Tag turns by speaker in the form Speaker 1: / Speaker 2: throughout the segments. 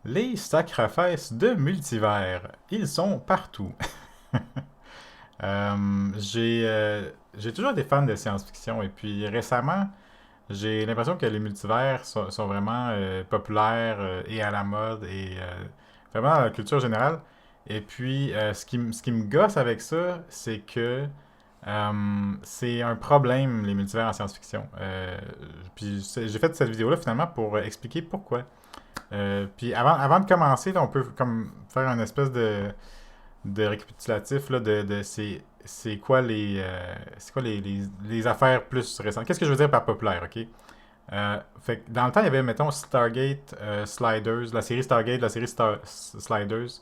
Speaker 1: Les sacrifices de multivers, ils sont partout. J'ai toujours été fan de science-fiction et puis récemment, j'ai l'impression que les multivers sont vraiment populaires et à la mode et vraiment dans la culture générale. Et puis, ce qui me gosse avec ça, c'est que c'est un problème, les multivers en science-fiction. J'ai fait cette vidéo-là finalement pour expliquer pourquoi. Puis avant de commencer, là, on peut comme faire un espèce de récapitulatif là, de c'est quoi les affaires plus récentes. Qu'est-ce que je veux dire par populaire, ok? Fait que dans le temps, il y avait, mettons, Stargate Sliders, la série Stargate, la série Sliders,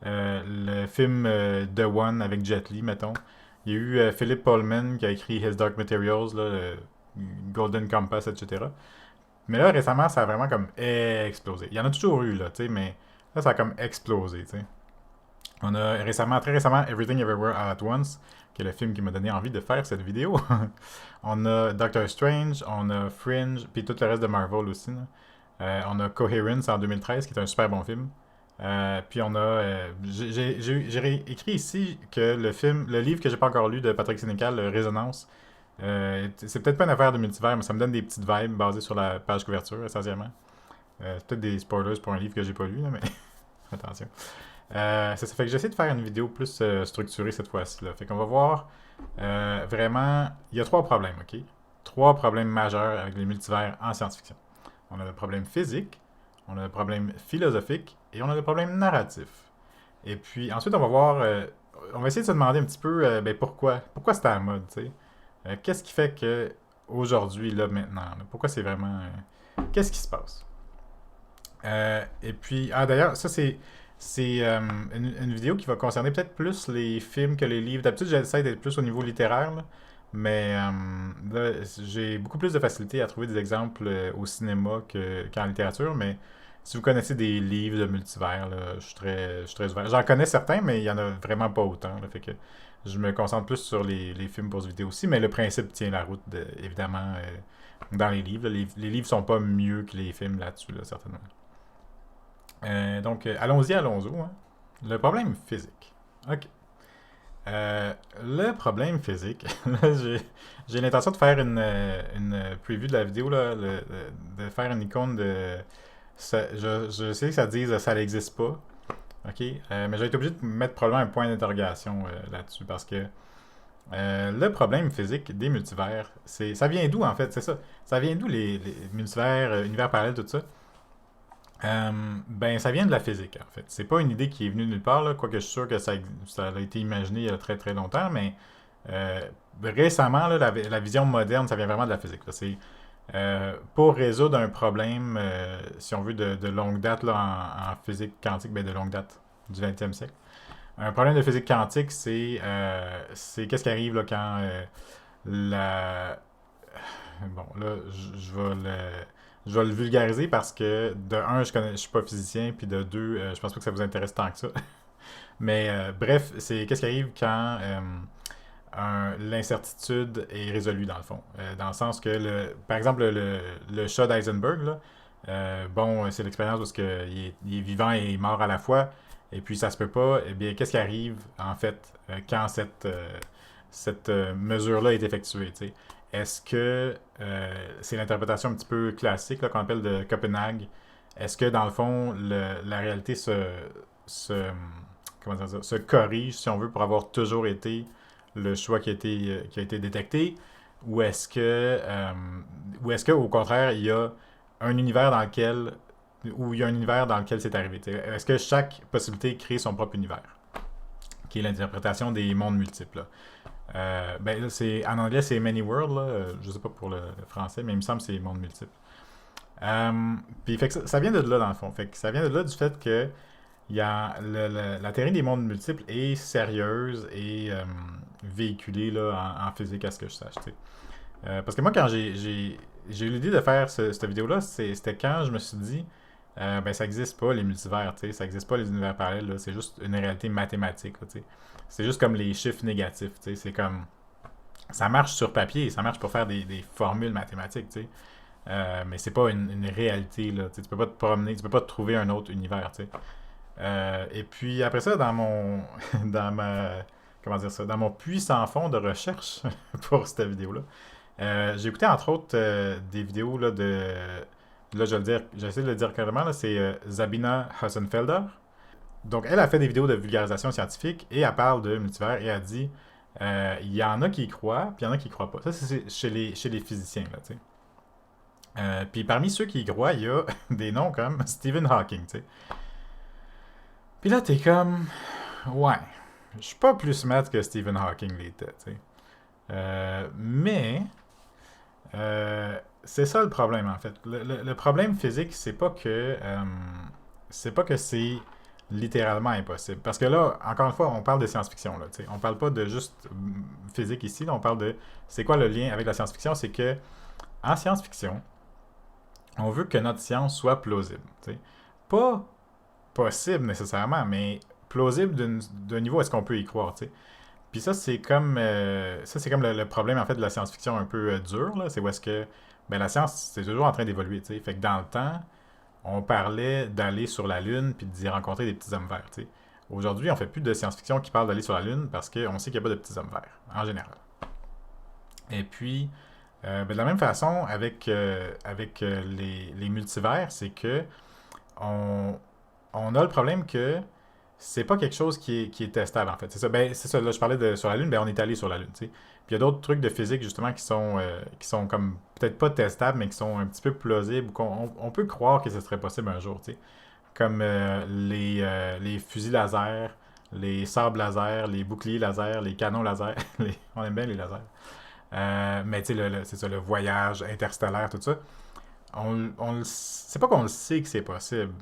Speaker 1: le film The One avec Jet Li, mettons. Il y a eu Philip Pullman qui a écrit His Dark Materials, là, Golden Compass, etc. Mais là, récemment, ça a vraiment comme explosé. Il y en a toujours eu, là, tu sais, mais là, ça a comme explosé, tu sais. On a récemment, très récemment, Everything Everywhere All at Once, qui est le film qui m'a donné envie de faire cette vidéo. On a Doctor Strange, on a Fringe, puis tout le reste de Marvel aussi, là. On a Coherence en 2013, qui est un super bon film. Puis on a. J'ai écrit ici que le livre que j'ai pas encore lu de Patrick Sénécal, Résonance, c'est peut-être pas une affaire de multivers, mais ça me donne des petites vibes basées sur la page couverture, essentiellement. C'est peut-être des spoilers pour un livre que j'ai pas lu, là, mais attention. Ça fait que j'essaie de faire une vidéo plus structurée cette fois-ci. Là. Fait qu'on va voir vraiment. Il y a trois problèmes, ok? Trois problèmes majeurs avec les multivers en science-fiction. On a le problème physique, on a le problème philosophique et on a le problème narratif. Et puis ensuite, on va voir. On va essayer de se demander un petit peu ben, pourquoi. Pourquoi c'est à la mode, tu sais? Qu'est-ce qui fait que aujourd'hui, là, maintenant, là, pourquoi c'est vraiment. Qu'est-ce qui se passe? Et puis, ah d'ailleurs, ça c'est une vidéo qui va concerner peut-être plus les films que les livres. D'habitude, j'essaie d'être plus au niveau littéraire, là, mais là, j'ai beaucoup plus de facilité à trouver des exemples au cinéma qu'en littérature. Mais si vous connaissez des livres de multivers, là, je suis très ouvert. J'en connais certains, mais il y en a vraiment pas autant. Là, fait que je me concentre plus sur les films pour cette vidéo aussi, mais le principe tient la route, évidemment, dans les livres. Les livres sont pas mieux que les films là-dessus, là, certainement. Allons-y, allons-y. Hein. Le problème physique. OK. Le problème physique, là, j'ai l'intention de faire une preview de la vidéo, là, de faire une icône de. Je sais que ça dise ça n'existe pas, ok, mais j'ai été obligé de mettre probablement un point d'interrogation là-dessus parce que le problème physique des multivers, ça vient d'où en fait, c'est ça. Ça vient d'où les multivers, univers parallèles, tout ça. Ben, ça vient de la physique, en fait. C'est pas une idée qui est venue de nulle part, là, quoique je suis sûr que ça a été imaginé il y a très très longtemps, mais euh, récemment, là, la vision moderne, ça vient vraiment de la physique. Là. C'est pour résoudre un problème, si on veut, de longue date là, en physique quantique, ben, de longue date du 20e siècle. Un problème de physique quantique, c'est qu'est-ce qui arrive là, quand la, bon, là, je vais le vulgariser parce que, de un, je suis pas physicien, puis de deux, je pense pas que ça vous intéresse tant que ça. Mais bref, c'est qu'est-ce qui arrive quand l'incertitude est résolue, dans le fond. Dans le sens que, par exemple, le chat d'Eisenberg, là, bon, c'est l'expérience parce qu'il il est vivant et mort à la fois, et puis ça se peut pas. Eh bien, qu'est-ce qui arrive, en fait, quand cette mesure-là est effectuée, tu sais? Est-ce que c'est l'interprétation un petit peu classique là, qu'on appelle de Copenhague? Est-ce que dans le fond, la réalité se, comment dire ça, se corrige, si on veut, pour avoir toujours été le choix qui a été détecté? Ou ou est-ce que au contraire, il y a un univers dans lequel où il y a un univers dans lequel c'est arrivé? Est-ce que chaque possibilité crée son propre univers? Qui est l'interprétation des mondes multiples. Là. Ben, en anglais, c'est Many World, là. Je sais pas pour le français, mais il me semble que c'est monde multiple. Puis fait que ça vient de là, dans le fond. Fait que ça vient de là du fait que il y a la théorie des mondes multiples est sérieuse et véhiculée là, en physique, à ce que je sache. Parce que moi, quand j'ai eu l'idée de faire cette vidéo-là, c'était quand je me suis dit, ben ça n'existe pas les multivers, tu sais, ça n'existe pas les univers parallèles, là, c'est juste une réalité mathématique, là, tu sais. C'est juste comme les chiffres négatifs, tu sais, c'est comme, ça marche sur papier, ça marche pour faire des formules mathématiques, tu sais. Mais c'est pas une réalité, là. Tu sais, tu peux pas te promener, tu peux pas te trouver un autre univers, tu sais. Et puis après ça, dans mon dans ma comment dire ça, dans mon puits sans fond de recherche pour cette vidéo-là, j'ai écouté entre autres des vidéos là, là je vais le dire, j'essaie de le dire carrément, là, c'est Zabina Hassenfelder. Donc elle a fait des vidéos de vulgarisation scientifique et elle parle de multivers et elle dit il y en a qui y croient, puis il y en a qui y croient pas. Ça, c'est chez les physiciens, là, tu sais. Puis parmi ceux qui y croient, il y a des noms comme Stephen Hawking, tu sais. Puis là, t'es comme, ouais, je suis pas plus smart que Stephen Hawking l'était, tu sais. Mais, c'est ça le problème, en fait. Le problème physique, c'est pas que c'est littéralement impossible. Parce que là, encore une fois, on parle de science-fiction, là, tu sais. On parle pas de juste physique ici, là, on parle de, c'est quoi le lien avec la science-fiction? C'est que, en science-fiction, on veut que notre science soit plausible, tu sais. Pas possible nécessairement, mais plausible d'un niveau où est-ce qu'on peut y croire, tu sais. Puis ça c'est comme le problème en fait de la science-fiction un peu dur là, c'est où est-ce que ben la science c'est toujours en train d'évoluer, tu sais. Fait que dans le temps, on parlait d'aller sur la lune puis d'y rencontrer des petits hommes verts, tu sais. Aujourd'hui, on fait plus de science-fiction qui parle d'aller sur la lune parce qu'on sait qu'il n'y a pas de petits hommes verts en général. Et puis ben, de la même façon avec les multivers, c'est que on, on a le problème que c'est pas quelque chose qui est testable, en fait. C'est ça. Ben, c'est ça. Là, je parlais de sur la Lune, ben, on est allé sur la Lune, tu sais. Puis il y a d'autres trucs de physique, justement, qui sont comme peut-être pas testables, mais qui sont un petit peu plausibles, ou on peut croire que ce serait possible un jour, tu sais. Comme les fusils laser, les sabres laser, les boucliers laser, les canons laser. On aime bien les lasers. Mais tu sais, c'est ça, le voyage interstellaire, tout ça. C'est pas qu'on le sait que c'est possible,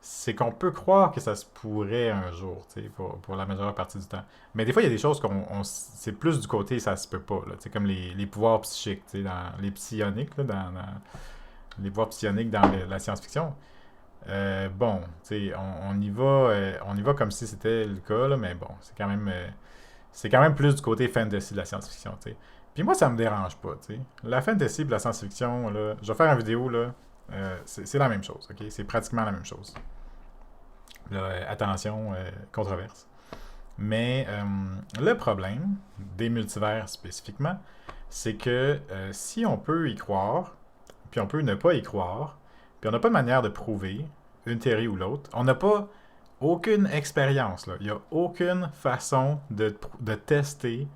Speaker 1: c'est qu'on peut croire que ça se pourrait un jour, tu sais, pour la majeure partie du temps. Mais des fois, il y a des choses c'est plus du côté ça se peut pas, là, tu sais, comme les pouvoirs psychiques, tu sais, dans les psioniques, là, les pouvoirs psioniques dans la science-fiction. Bon, tu sais, on y va comme si c'était le cas, là, mais bon, c'est quand même plus du côté fantasy de la science-fiction, tu sais. Puis moi, ça me dérange pas, tu sais. La fantasy et la science-fiction, là, je vais faire une vidéo, là, c'est la même chose, ok? C'est pratiquement la même chose. Là, attention, controverse. Mais le problème des multivers spécifiquement, c'est que si on peut y croire, puis on peut ne pas y croire, puis on n'a pas de manière de prouver une théorie ou l'autre, on n'a pas aucune expérience, là. Il n'y a aucune façon de tester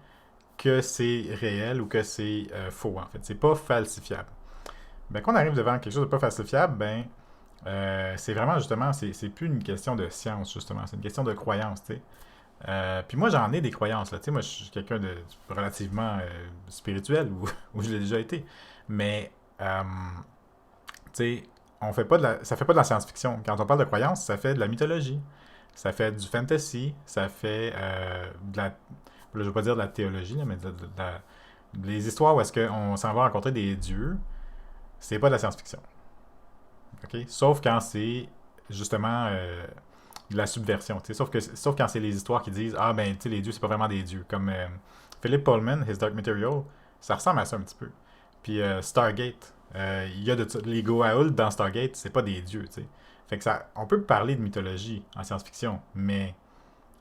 Speaker 1: que c'est réel ou que c'est faux, en fait. C'est pas falsifiable. Ben, quand on arrive devant quelque chose de pas falsifiable, ben, c'est vraiment justement, c'est plus une question de science, justement, c'est une question de croyance, tu sais. Puis moi, j'en ai des croyances, là, tu sais, moi, je suis quelqu'un de relativement spirituel, ou je l'ai déjà été. Mais, tu sais, ça fait pas de la science-fiction. Quand on parle de croyance, ça fait de la mythologie, ça fait du fantasy, ça fait de la, là, je veux pas dire de la théologie, là, mais des histoires où est-ce qu'on s'en va rencontrer des dieux, c'est pas de la science-fiction. OK? Sauf quand c'est justement de la subversion. T'sais. Sauf quand c'est les histoires qui disent ah ben tu sais les dieux c'est pas vraiment des dieux. Comme Philip Pullman, His Dark Material, ça ressemble à ça un petit peu. Puis Stargate, il y a les Goa'uld dans Stargate, c'est pas des dieux, tu sais. Fait que ça, on peut parler de mythologie en science-fiction, mais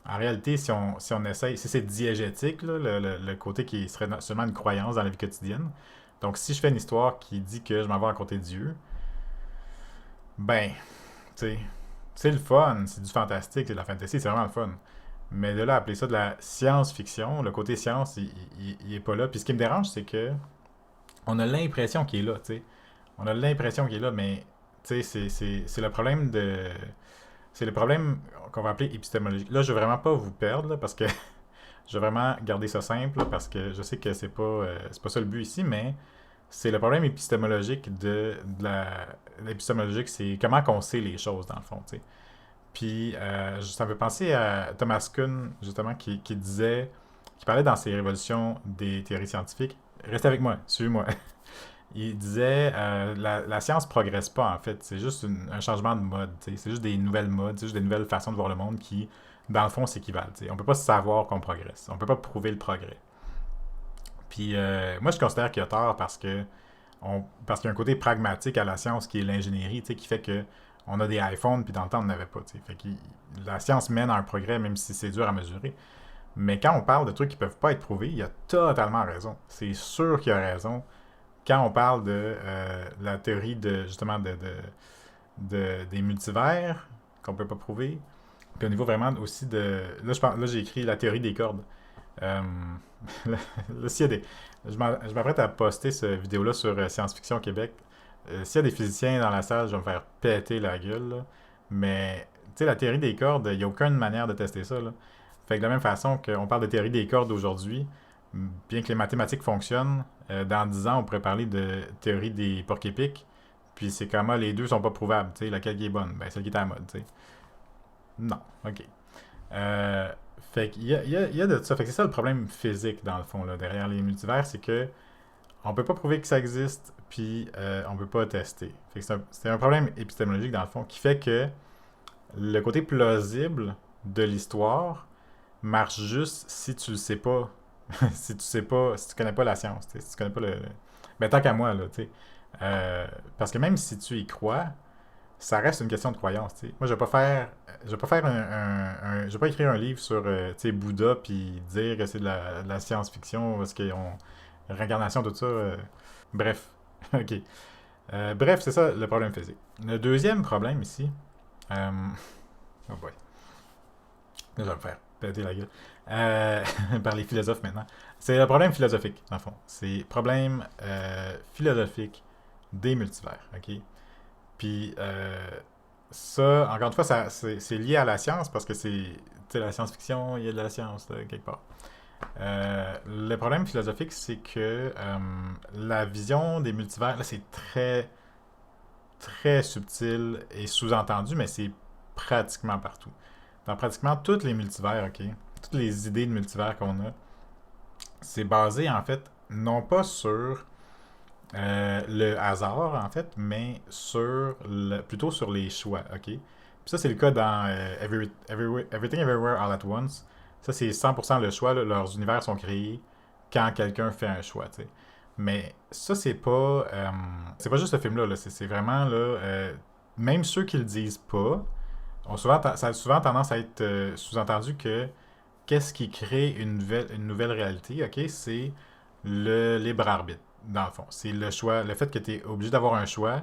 Speaker 1: en réalité, si on essaye, si c'est diégétique, là, le côté qui serait seulement une croyance dans la vie quotidienne. Donc si je fais une histoire qui dit que je m'en vais raconter Dieu, ben, tu sais, c'est le fun, c'est du fantastique, c'est de la fantasy, c'est vraiment le fun. Mais de là, appeler ça de la science-fiction, le côté science, il est pas là. Puis ce qui me dérange, c'est que on a l'impression qu'il est là, tu sais. On a l'impression qu'il est là, mais tu sais, c'est le problème de. C'est le problème qu'on va appeler épistémologique. Là, je veux vraiment pas vous perdre, là, parce que je veux vraiment garder ça simple, là, parce que je sais que c'est pas ça le but ici, mais c'est le problème épistémologique l'épistémologique, c'est comment qu'on sait les choses, dans le fond, tu sais. Puis, ça me fait penser à Thomas Kuhn, justement, qui disait, qui parlait dans ses révolutions des théories scientifiques. Restez avec moi, suivez-moi. Il disait, la science progresse pas, en fait. C'est juste un changement de mode, tu sais. C'est juste des nouvelles modes, c'est juste des nouvelles façons de voir le monde qui, dans le fond, s'équivalent, tu sais. On peut pas savoir qu'on progresse. On peut pas prouver le progrès. Puis, moi, je considère qu'il a tort parce que parce qu'il y a un côté pragmatique à la science qui est l'ingénierie, tu sais, qui fait que on a des iPhones, puis dans le temps, on n'en avait pas. Tu sais. Fait que la science mène à un progrès, même si c'est dur à mesurer. Mais quand on parle de trucs qui peuvent pas être prouvés, il a totalement raison. C'est sûr qu'il a raison. Quand on parle de la théorie de justement des multivers qu'on peut pas prouver, puis au niveau vraiment aussi de. Là j'ai écrit la théorie des cordes. Euh, là, s'il y a des. Je m'apprête à poster cette vidéo-là sur Science Fiction Québec. S'il y a des physiciens dans la salle, je vais me faire péter la gueule. Là. Mais, tu sais, la théorie des cordes, il n'y a aucune manière de tester ça. Là. Fait que de la même façon qu'on parle de théorie des cordes aujourd'hui, bien que les mathématiques fonctionnent, dans 10 ans, on pourrait parler de théorie des porc-épics. Puis c'est comme, les deux sont pas prouvables. Tu sais, laquelle qui est bonne? Ben, celle qui est à la mode, tu sais. Non, ok. Euh, fait qu'il y a de ça. Fait que c'est ça le problème physique, dans le fond, là, derrière les multivers, c'est que on peut pas prouver que ça existe, puis on peut pas tester. Fait que c'est un problème épistémologique, dans le fond, qui fait que le côté plausible de l'histoire marche juste si tu le sais pas. Si tu sais pas, si tu connais pas la science, si tu connais pas ben tant qu'à moi, là, tu sais. Parce que même si tu y crois, ça reste une question de croyance, tu sais. Moi, je vais pas faire je vais pas écrire un livre sur, tu sais, Bouddha puis dire que c'est de la science-fiction parce qu'ils ont réincarnation, tout ça. Bref, ok. Bref, c'est ça le problème physique. Le deuxième problème ici, euh, oh boy, là, je vais me faire péter la gueule, par les philosophes maintenant. C'est le problème philosophique, dans le fond. C'est le problème philosophique des multivers, ok? Puis ça, encore une fois, c'est lié à la science parce que c'est, tu sais, la science-fiction, il y a de la science là, quelque part. Le problème philosophique, c'est que la vision des multivers, là, c'est très, très subtil et sous-entendu, mais c'est pratiquement partout. Dans pratiquement tous les multivers, ok? Toutes les idées de multivers qu'on a, c'est basé en fait non pas sur le hasard, en fait, mais plutôt sur les choix, OK? Puis ça, c'est le cas dans Everything Everywhere All at Once. Ça, c'est 100% le choix. Là, leurs univers sont créés quand quelqu'un fait un choix, tu sais. Mais ça, c'est pas juste ce film-là. Là. C'est vraiment, là, même ceux qui le disent pas, ça a souvent tendance à être sous-entendu que qu'est-ce qui crée une nouvelle réalité, OK? C'est le libre arbitre dans le fond. C'est le choix, le fait que tu es obligé d'avoir un choix,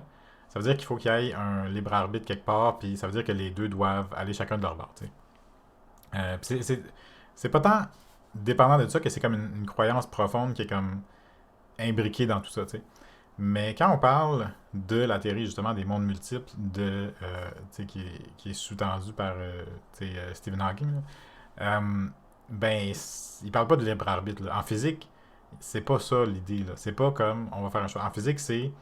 Speaker 1: ça veut dire qu'il faut qu'il y ait un libre arbitre quelque part, puis ça veut dire que les deux doivent aller chacun de leur bord. Tu sais. C'est pas tant dépendant de ça que c'est comme une croyance profonde qui est comme imbriquée dans tout ça. Tu sais. Mais quand on parle de la théorie justement des mondes multiples qui est sous-tendue par Stephen Hawking, là, ben il parle pas de libre arbitre. Là. En physique, c'est pas ça l'idée. Là. C'est pas comme on va faire un choix. En physique, c'est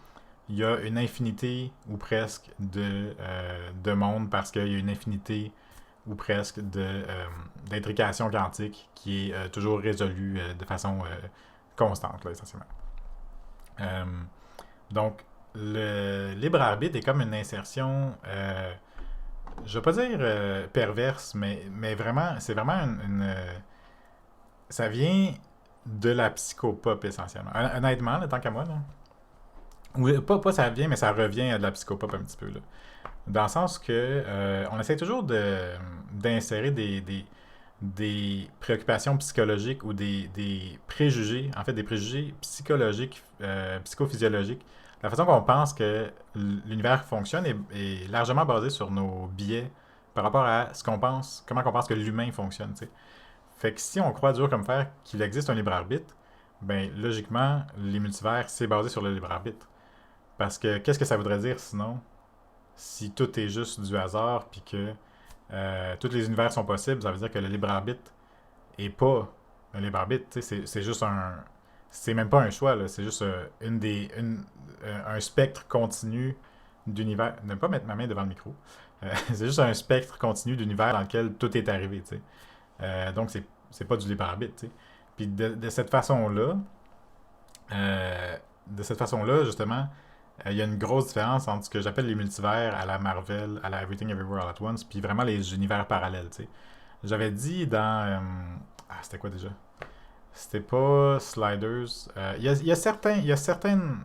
Speaker 1: il y a une infinité ou presque de mondes parce qu'il y a une infinité ou presque d'intrication quantique qui est toujours résolue de façon constante, là, essentiellement. Euh, donc, le libre arbitre est comme une insertion, je vais pas dire perverse, mais vraiment, c'est vraiment ça vient de la psychopop essentiellement. Honnêtement, là, tant qu'à moi, là. Oui, pas ça vient, mais ça revient à de la psychopop un petit peu. Là. Dans le sens que on essaie toujours d'insérer des préoccupations psychologiques ou des préjugés, en fait des préjugés psychologiques, psychophysiologiques. La façon qu'on pense que l'univers fonctionne est largement basée sur nos biais par rapport à ce qu'on pense, comment on pense que l'humain fonctionne. Tu sais. Fait que si on croit dur comme fer qu'il existe un libre arbitre, ben logiquement, les multivers, c'est basé sur le libre arbitre. Parce que qu'est-ce que ça voudrait dire sinon si tout est juste du hasard puis que tous les univers sont possibles, ça veut dire que le libre arbitre est pas un libre arbitre. C'est juste un. C'est même pas un choix, là. C'est juste un spectre continu d'univers. Ne pas mettre ma main devant le micro. C'est juste un spectre continu d'univers dans lequel tout est arrivé. Donc, c'est pas du libre arbitre. T'sais. Puis de cette façon-là, justement, il y a une grosse différence entre ce que j'appelle les multivers à la Marvel, à la Everything Everywhere All at Once, puis vraiment les univers parallèles. T'sais. J'avais dit dans. C'était quoi déjà? C'était pas Sliders. Il y a certaines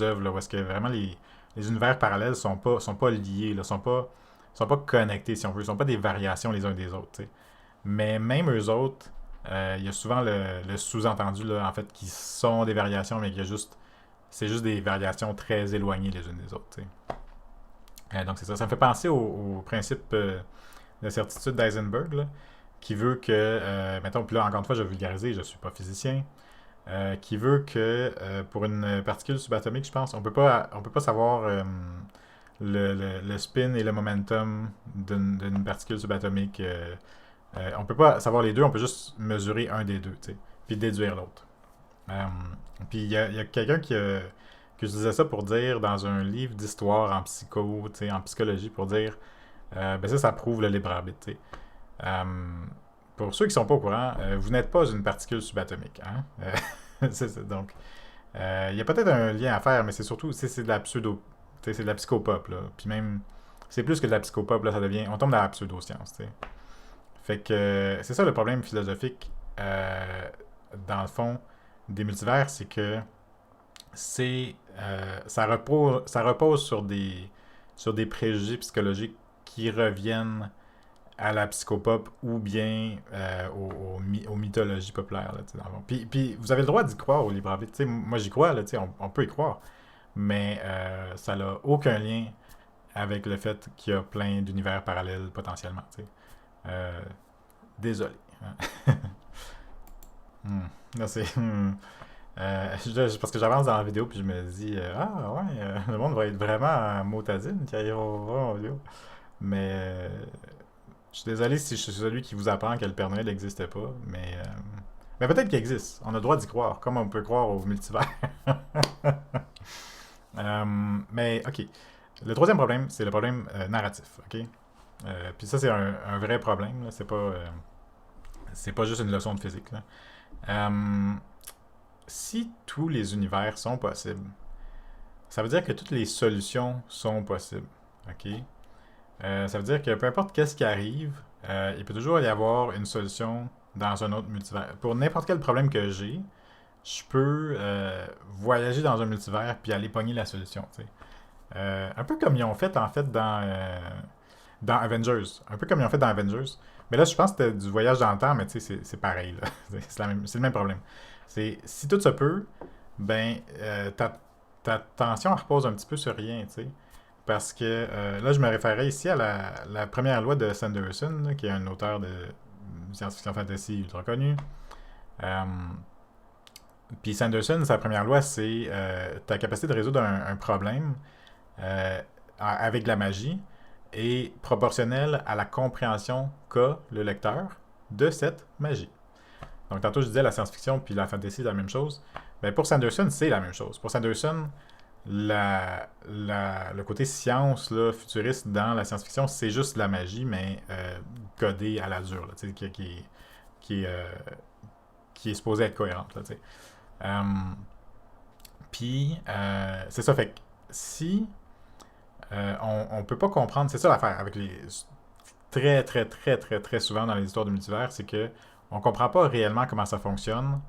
Speaker 1: œuvres là, où est-ce que vraiment les univers parallèles sont pas liés, là, sont pas connectés, si on veut. Ils sont pas des variations les uns des autres, tu sais. Mais même eux autres, il y a souvent le sous-entendu, là, en fait, qui sont des variations, mais c'est juste des variations très éloignées les unes des autres, tu sais. Donc c'est ça. Ça me fait penser au principe de certitude d'Eisenberg, là, qui veut que, mettons, puis là, encore une fois, je vais vulgariser, je ne suis pas physicien, qui veut que pour une particule subatomique, je pense, on peut pas savoir le spin et le momentum d'une particule subatomique. On peut pas savoir les deux, on peut juste mesurer un des deux, tu sais, puis déduire l'autre. Euh, Puis il y a quelqu'un qui utilisait ça pour dire dans un livre d'histoire en psycho, tu sais, en psychologie, pour dire, ben ça prouve le libre arbitre, tu sais. Euh, pour ceux qui sont pas au courant, vous n'êtes pas une particule subatomique, hein? Donc, il y a peut-être un lien à faire, mais c'est surtout, c'est de la pseudo, tu sais, c'est de la psychopop, là. Puis même, c'est plus que de la psychopop, là, on tombe dans la pseudo-science, tu sais. Fait que c'est ça le problème philosophique, dans le fond, des multivers, c'est que ça repose sur des préjugés psychologiques qui reviennent à la psychopop ou bien aux mythologies populaires. Là, dans le fond. Puis vous avez le droit d'y croire au libre arbitre. T'sais, moi j'y crois, là, on peut y croire. Mais ça n'a aucun lien avec le fait qu'il y a plein d'univers parallèles potentiellement. Euh, Désolé. Hmm. Là, parce que j'avance dans la vidéo puis je me dis ah ouais, le monde va être vraiment motadine quand ils vont voir mon vidéo. Mais je suis désolé si je suis celui qui vous apprend que le Père Noël n'existait pas, mais peut-être qu'il existe. On a le droit d'y croire, comme on peut croire au multivers. Mais ok. Le troisième problème, c'est le problème narratif. Ok. Puis ça, c'est un vrai problème. Là. C'est pas juste une leçon de physique. Là. Euh, Si tous les univers sont possibles, ça veut dire que toutes les solutions sont possibles. OK? Ça veut dire que peu importe qu'est-ce qui arrive, il peut toujours y avoir une solution dans un autre multivers. Pour n'importe quel problème que j'ai, je peux voyager dans un multivers puis aller pogner la solution. Tu sais. Un peu comme ils ont fait en fait dans Avengers. Un peu comme ils ont fait dans Avengers. Mais là, je pense que c'était du voyage dans le temps, mais tu sais, c'est pareil. Là. C'est le même problème. Si tout se peut, ben, ta tension elle repose un petit peu sur rien, tu sais. Parce que là, je me référais ici à la première loi de Sanderson, là, qui est un auteur de science-fiction fantasy ultra connu. Euh, Puis Sanderson, sa première loi, c'est ta capacité de résoudre un problème euh, avec de la magie est proportionnelle à la compréhension qu'a le lecteur de cette magie. Donc, tantôt, je disais la science-fiction puis la fantasy, c'est la même chose. Mais pour Sanderson, c'est la même chose. Pour Sanderson, le côté science là, futuriste dans la science-fiction, c'est juste la magie, mais codée à la dure, là, qui, est, qui est supposée être cohérente. Là, euh, Puis, c'est ça. Fait que si on peut pas comprendre, c'est ça l'affaire avec les très très très très très souvent dans les histoires de multivers, c'est que on comprend pas réellement comment ça fonctionne.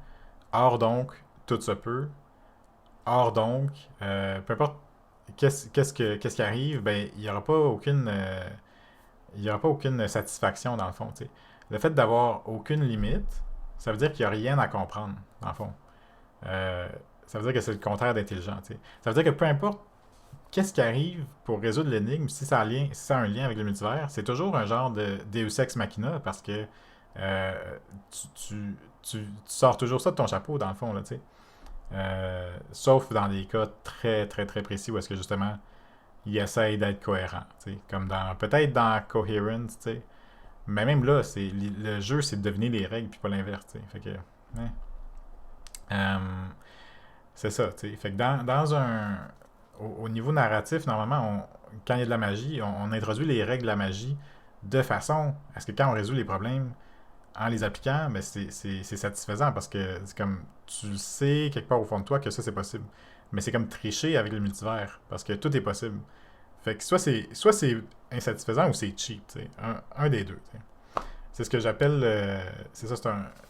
Speaker 1: Or donc, tout se peut. Or donc, peu importe qu'est-ce qui arrive, ben il y aura pas aucune satisfaction dans le fond. T'sais. Le fait d'avoir aucune limite, ça veut dire qu'il n'y a rien à comprendre dans le fond. Euh, Ça veut dire que c'est le contraire d'intelligent. T'sais. Ça veut dire que peu importe qu'est-ce qui arrive pour résoudre l'énigme, si ça a un lien avec le multivers, c'est toujours un genre de Deus Ex Machina parce que tu sors toujours ça de ton chapeau dans le fond, là, tu sais. Sauf dans des cas très très très précis où est-ce que justement il essaye d'être cohérent, tu sais. Comme peut-être dans Coherence, tu sais. Mais même là, le jeu, c'est de deviner les règles puis pas l'inverse, tu sais. Fait que, ouais. Euh, c'est ça, tu sais. Fait que au niveau narratif, normalement, quand il y a de la magie, on introduit les règles de la magie de façon à ce que quand on résout les problèmes en les appliquant, ben c'est satisfaisant parce que c'est comme tu le sais quelque part au fond de toi que ça c'est possible. Mais c'est comme tricher avec le multivers parce que tout est possible. Fait que soit c'est insatisfaisant ou c'est cheap, tu sais. Un des deux. Tu sais. c'est ce que j'appelle, c'est ça,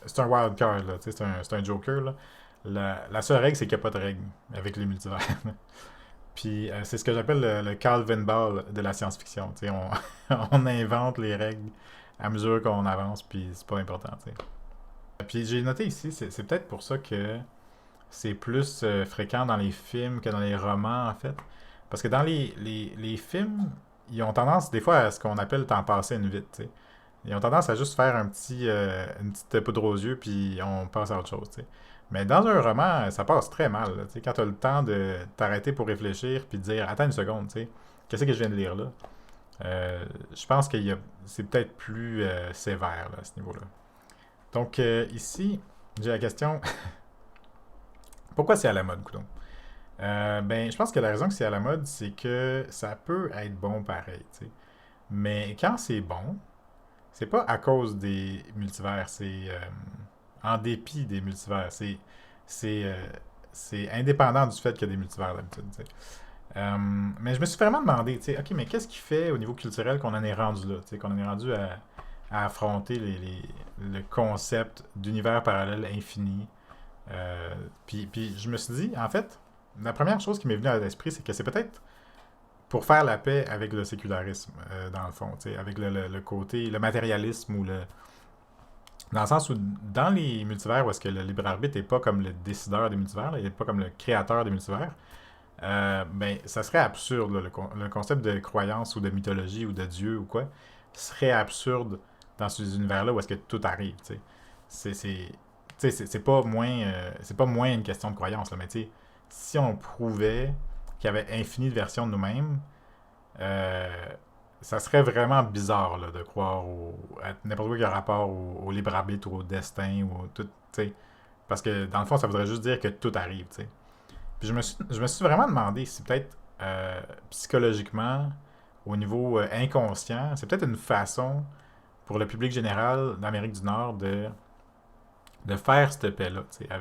Speaker 1: c'est un wild card, là, tu sais, c'est un joker, là. La seule règle, c'est qu'il n'y a pas de règle avec les multivers. Puis c'est ce que j'appelle le Calvin Ball de la science-fiction. Tu sais, on invente les règles à mesure qu'on avance, puis c'est pas important. Tu sais. Puis j'ai noté ici, c'est peut-être pour ça que c'est plus fréquent dans les films que dans les romans, en fait. Parce que dans les films, ils ont tendance des fois à ce qu'on appelle t'en passer une vite. Tu sais. Ils ont tendance à juste faire une petite poudre aux yeux, puis on passe à autre chose. Tu sais. Mais dans un roman, ça passe très mal. Là, tu sais, quand tu as le temps de t'arrêter pour réfléchir, puis de dire, attends une seconde, tu sais, qu'est-ce que je viens de lire là? Je pense que c'est peut-être plus sévère là, à ce niveau-là. Donc ici, j'ai la question, pourquoi c'est à la mode, coudonc? Ben, je pense que la raison que c'est à la mode, c'est que ça peut être bon pareil, tu sais. Mais quand c'est bon, c'est pas à cause des multivers, c'est en dépit des multivers. C'est, euh, c'est indépendant du fait qu'il y a des multivers d'habitude, tu sais. Mais je me suis vraiment demandé, tu sais, ok, mais qu'est-ce qui fait au niveau culturel qu'on en est rendu là, tu sais, qu'on en est rendu à affronter le concept d'univers parallèle infini. Puis je me suis dit, en fait, la première chose qui m'est venue à l'esprit, c'est que c'est peut-être pour faire la paix avec le sécularisme, dans le fond, tu sais, avec le côté, le matérialisme ou le... Dans le sens où, dans les multivers, où est-ce que le libre arbitre n'est pas comme le décideur des multivers, là, il n'est pas comme le créateur des multivers, ben, ça serait absurde, là, le concept de croyance ou de mythologie ou de Dieu ou quoi, serait absurde dans ces univers-là où est-ce que tout arrive, tu sais. C'est c'est pas moins une question de croyance, là, mais tu sais, si on prouvait qu'il y avait infini de versions de nous-mêmes, euh, ça serait vraiment bizarre là, de croire à n'importe quoi qui a rapport au libre arbitre ou au destin ou tout, tu sais. Parce que dans le fond, ça voudrait juste dire que tout arrive, tu sais. Puis je me suis vraiment demandé si peut-être psychologiquement, au niveau inconscient, c'est peut-être une façon pour le public général d'Amérique du Nord de faire cette paix-là, tu sais,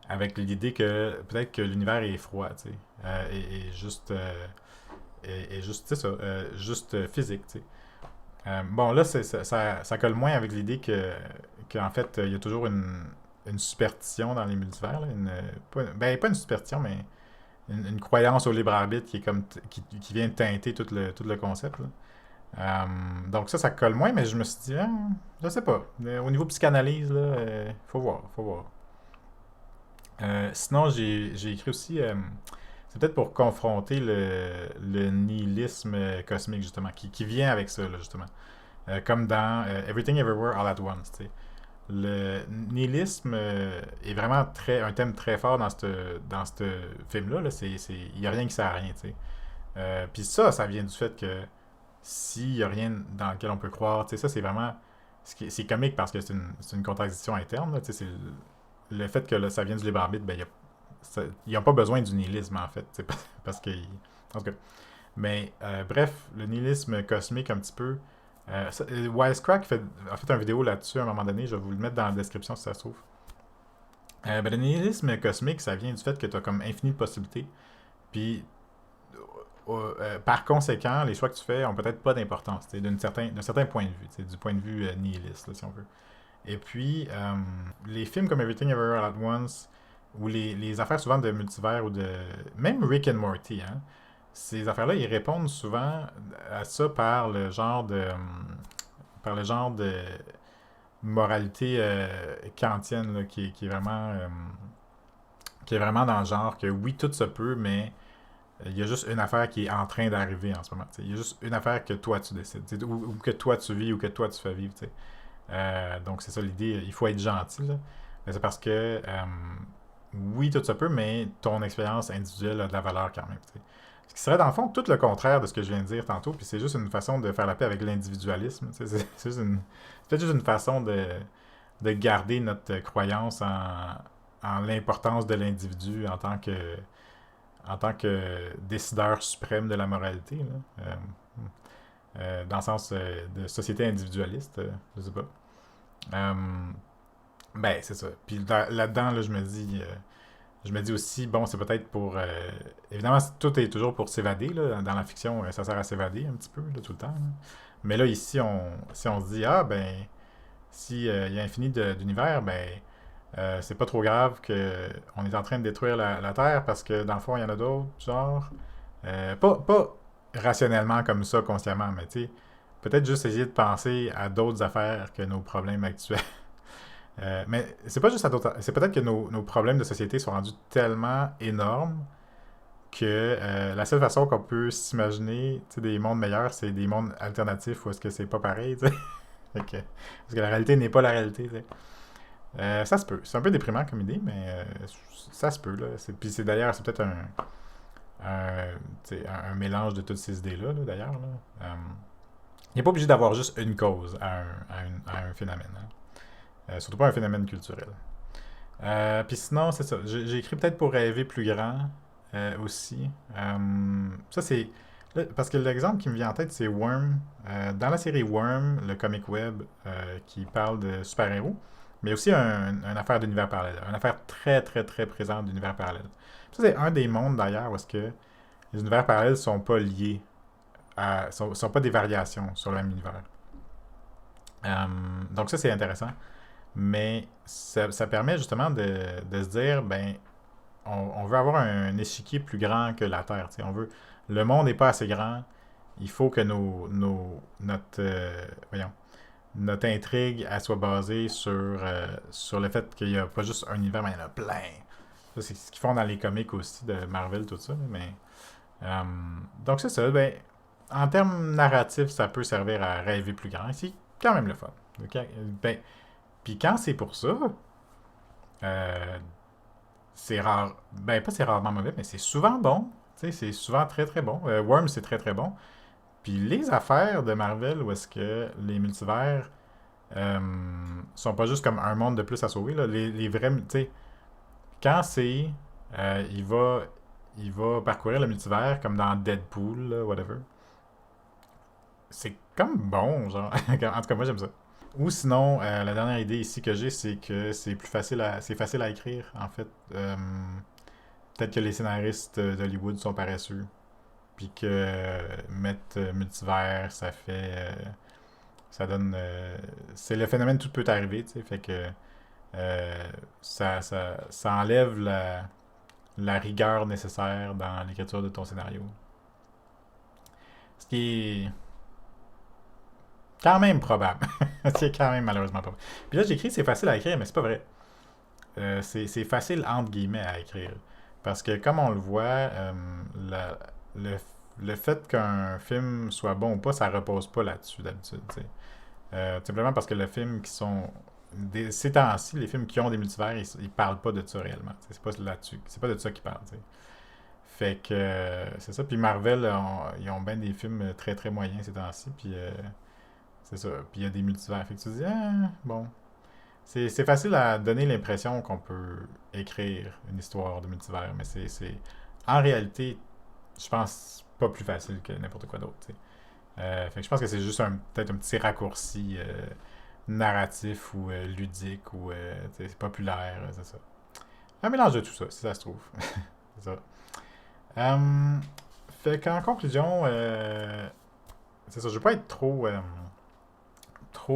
Speaker 1: avec l'idée que peut-être que l'univers est froid, tu sais, et juste, c'est ça, juste physique, tu sais. Bon, là, ça colle moins avec l'idée qu'en fait, il y a toujours une superstition dans les multivers, là, pas une superstition, mais une croyance au libre arbitre qui est comme qui vient teinter tout le concept, là. Donc ça colle moins, mais je me suis dit, je sais pas. Au niveau psychanalyse, là, faut voir, faut voir. Sinon, j'ai écrit aussi, c'est peut-être pour confronter le nihilisme cosmique, justement, qui vient avec ça, là, justement. Comme dans Everything Everywhere All at Once, tu sais. Le nihilisme est vraiment un thème très fort dans ce film-là. Là. Il n'y a rien qui sert à rien, tu sais. Puis ça vient du fait que s'il n'y a rien dans lequel on peut croire, tu sais, ça c'est vraiment... C'est comique parce que c'est une contradiction interne, là, tu sais, c'est le fait que là, ça vient du libre arbitre, ben, ils n'ont pas besoin du nihilisme, en fait, tu sais, parce que... En tout cas. Mais, bref, le nihilisme cosmique, un petit peu... Wisecrack a fait une vidéo là-dessus à un moment donné, je vais vous le mettre dans la description si ça se trouve. Ben, le nihilisme cosmique, ça vient du fait que tu as comme infini de possibilités. Puis, par conséquent, les choix que tu fais ont peut-être pas d'importance, d'un certain point de vue, du point de vue nihiliste, là, si on veut. Et puis, les films comme Everything Everywhere All at Once, ou les affaires souvent de multivers, ou de... Même Rick and Morty, hein, ces affaires-là, ils répondent souvent à ça par le genre de moralité kantienne là, qui est vraiment dans le genre que oui, tout se peut, mais il y a juste une affaire qui est en train d'arriver en ce moment. T'sais. Il y a juste une affaire que toi tu décides, ou que toi tu vis ou que toi tu fais vivre. Donc c'est ça l'idée, il faut être gentil. Là. Mais c'est parce que oui, tout se peut, mais ton expérience individuelle a de la valeur quand même. T'sais. Ce qui serait dans le fond tout le contraire de ce que je viens de dire tantôt, puis c'est juste une façon de faire la paix avec l'individualisme. C'est peut-être juste une façon de garder notre croyance en l'importance de l'individu en tant que décideur suprême de la moralité, là. Dans le sens de société individualiste, je sais pas. Ben, c'est ça. Puis là-dedans, là, je me dis, je me dis aussi, bon, c'est peut-être pour... évidemment, tout est toujours pour s'évader, là. Dans la fiction, ça sert à s'évader un petit peu, là, tout le temps, là. Mais là, ici, si on se dit, ah, ben, si il y a infini d'univers, ben, c'est pas trop grave que on est en train de détruire la Terre parce que, dans le fond, il y en a d'autres, genre... pas rationnellement comme ça, consciemment, mais tu sais, peut-être juste essayer de penser à d'autres affaires que nos problèmes actuels. Mais c'est pas juste à d'autres. C'est peut-être que nos problèmes de société sont rendus tellement énormes que la seule façon qu'on peut s'imaginer des mondes meilleurs, c'est des mondes alternatifs où est-ce que c'est pas pareil, tu sais. Parce que la réalité n'est pas la réalité, tu sais. Ça se peut. C'est un peu déprimant comme idée, mais ça se peut, là. Puis c'est d'ailleurs, c'est peut-être un mélange de toutes ces idées-là, là, d'ailleurs. Là. Il n'est pas obligé d'avoir juste une cause à un phénomène. Hein. Surtout pas un phénomène culturel. Puis sinon, c'est ça. J'ai écrit peut-être pour rêver plus grand aussi. Ça, c'est. Parce que l'exemple qui me vient en tête, c'est Worm. Dans la série Worm, le comic web qui parle de super-héros, mais aussi une affaire d'univers parallèle. Une affaire très, très, très présente d'univers parallèle. Ça, c'est un des mondes d'ailleurs où est-ce que les univers parallèles sont pas liés sont pas des variations sur le même univers. Donc ça, c'est intéressant. Mais ça permet justement de se dire, ben, on veut avoir un échiquier plus grand que la Terre. On veut, le monde n'est pas assez grand. Il faut que voyons, notre intrigue elle soit basée sur le fait qu'il n'y a pas juste un univers, mais il y en a plein. Ça, c'est ce qu'ils font dans les comics aussi de Marvel, tout ça. Mais, euh, donc c'est ça. Ben, en termes narratifs, ça peut servir à rêver plus grand. C'est quand même le fun. Okay? Ben, puis quand c'est pour ça, euh, c'est rare. Ben, pas c'est rarement mauvais, mais c'est souvent bon. Tu sais, c'est souvent très très bon. Worm, c'est très très bon. Puis les affaires de Marvel, où est-ce que les multivers euh, sont pas juste comme un monde de plus à sauver, là, les vrais. Tu sais, quand c'est. Il va parcourir le multivers comme dans Deadpool, là, whatever. C'est comme bon, genre. En tout cas, moi j'aime ça. Ou sinon, la dernière idée ici que j'ai, c'est que c'est facile à écrire, en fait. Peut-être que les scénaristes d'Hollywood sont paresseux, puis que mettre multivers, ça donne, c'est le phénomène tout peut arriver, tu sais, fait que ça enlève la rigueur nécessaire dans l'écriture de ton scénario. Ce qui est quand même probable. C'est quand même malheureusement probable. Puis là, j'écris, c'est facile à écrire, mais c'est pas vrai. C'est facile entre guillemets à écrire. Parce que comme on le voit, la- le, le fait qu'un film soit bon ou pas, ça repose pas là-dessus d'habitude. Simplement parce que le film qui sont. Ces temps-ci, les films qui ont des multivers, ils parlent pas de ça réellement. C'est pas là-dessus. C'est pas de ça qu'ils parlent. T'sais. Fait que c'est ça. Puis Marvel, ils ont bien des films très très moyens ces temps-ci. Puis c'est ça. Puis il y a des multivers. Fait que tu te dis, ah, bon, c'est facile à donner l'impression qu'on peut écrire une histoire de multivers, mais en réalité, je pense pas plus facile que n'importe quoi d'autre. Fait que je pense que c'est juste peut-être un petit raccourci narratif ou ludique ou c'est populaire, c'est ça. Un mélange de tout ça, si ça se trouve. C'est ça. Euh, Fait qu'en conclusion, c'est ça, je veux pas être trop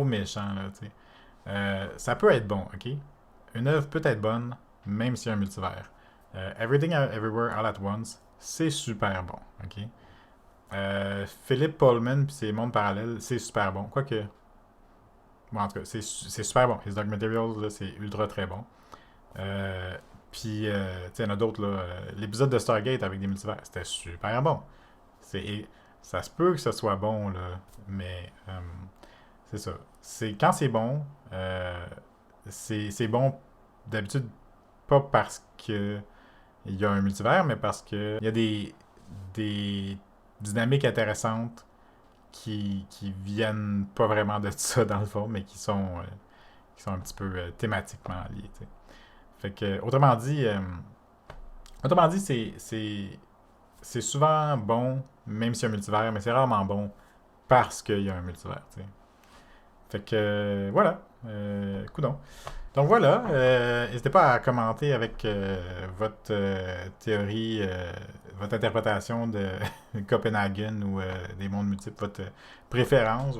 Speaker 1: méchant, là, tu sais. Ça peut être bon, ok? Une œuvre peut être bonne, même s'il y a un multivers. Everything Everywhere All at Once, c'est super bon, ok? Philip Pullman puis ses mondes parallèles, c'est super bon. Quoique, bon, en tout cas, c'est super bon. His Dark Materials, là, c'est ultra très bon. Euh, Puis, tu sais, il y en a d'autres, là. L'épisode de Stargate avec des multivers, c'était super bon. C'est, ça se peut que ce soit bon, là, mais c'est ça. Quand c'est bon, c'est bon d'habitude pas parce que il y a un multivers, mais parce que il y a des dynamiques intéressantes qui viennent pas vraiment de ça dans le fond, mais qui sont un petit peu thématiquement liées. T'sais. Fait que, autrement dit, c'est souvent bon, même s'il y a un multivers, mais c'est rarement bon parce qu'il y a un multivers. T'sais. Fait que, voilà. Coudonc. Donc voilà, n'hésitez pas à commenter avec votre théorie, votre interprétation de Copenhagen ou des mondes multiples, votre préférence,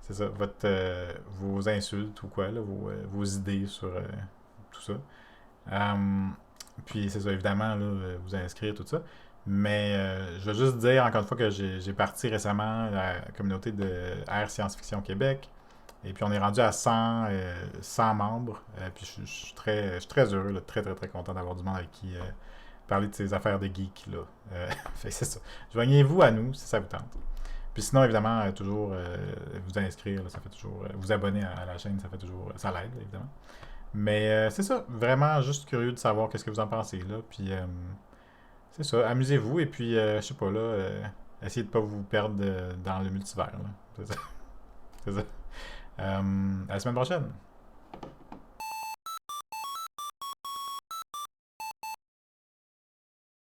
Speaker 1: c'est ça, vos insultes ou quoi, là, vos idées sur tout ça. Euh, Puis c'est ça, évidemment, là, vous inscrire, tout ça. Mais je veux juste dire encore une fois que j'ai parti récemment la communauté de Air Science-Fiction Québec. Et puis on est rendu à 100 membres. Puis je suis très heureux, là, très très très content d'avoir du monde avec qui parler de ces affaires de geek là. Fait que c'est ça. Joignez-vous à nous si ça vous tente. Puis sinon, évidemment, toujours vous inscrire, là, ça fait toujours. Vous abonner à la chaîne, ça fait toujours. Ça l'aide, évidemment. Mais c'est ça, vraiment juste curieux de savoir qu'est-ce que vous en pensez là. Puis c'est ça, amusez-vous et puis je sais pas là, essayez de pas vous perdre dans le multivers là. C'est ça. C'est ça. À la semaine prochaine.